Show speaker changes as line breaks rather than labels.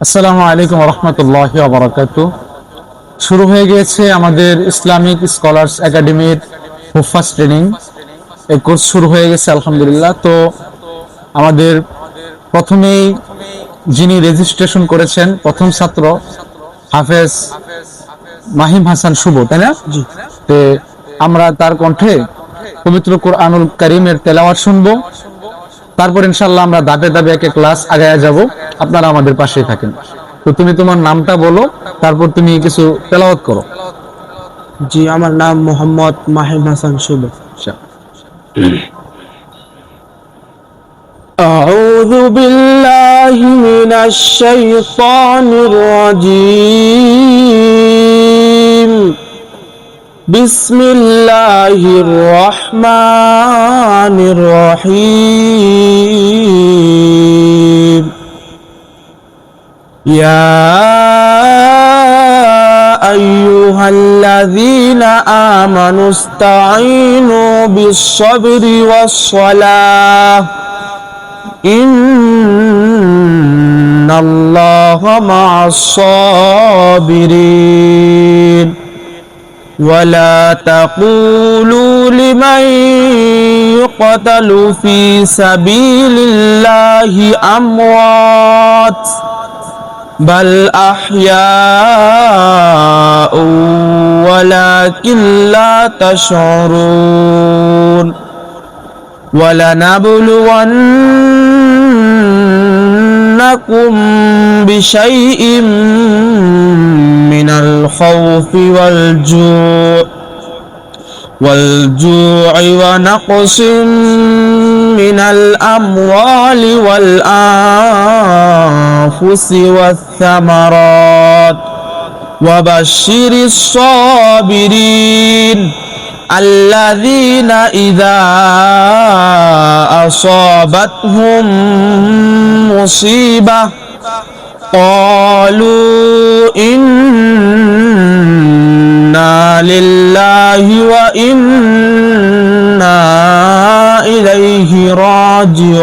আসসালামু আলাইকুম রহমতুল্লাহি ওয়া বারাকাতুহু। শুরু হয়ে গিয়েছে আমাদের ইসলামিক স্কলার্স একাডেমির হুফাজ ট্রেনিং। এই কোর্স শুরু হয়ে গেছে আলহামদুলিল্লাহ। তো আমাদের প্রথমেই যিনি রেজিস্ট্রেশন করেছেন প্রথম ছাত্র হাফেজ মাহিম হাসান শুভ, তাই না?
জি।
তো আমরা তার কণ্ঠে পবিত্র কোরআনুল কারীমের তেলাওয়াত শুনবো। তারপর ইনশাআল্লাহ আমরা ধাপে ধাপে একটা ক্লাস আগায়া যাব। আপনারা আমাদের পাশেই থাকেন। তো তুমি তোমার নামটা বলো, তারপর তুমি কিছু তেলাওয়াত করো।
জি, আমার নাম মোহাম্মদ মাহিম হাসান শুভ। أعوذ بالله من الشيطان الرجيم. بسم الله الرحمن الرحيم. يا أيها الذين آمنوا استعينوا بالصبر والصلاة إن الله مع الصابرين. ولا تقولوا لمن يقتل في سبيل الله أموات بل أحياء ولكن لا تشعرون. ولنبلونكم بشيء من الخوف والجوع ونقص من الأموال والأنفس والثمرات وبشر الصابرين الذين إذا أصابتهم مصيبة قالوا إنا لله وإنا إليه راجعون.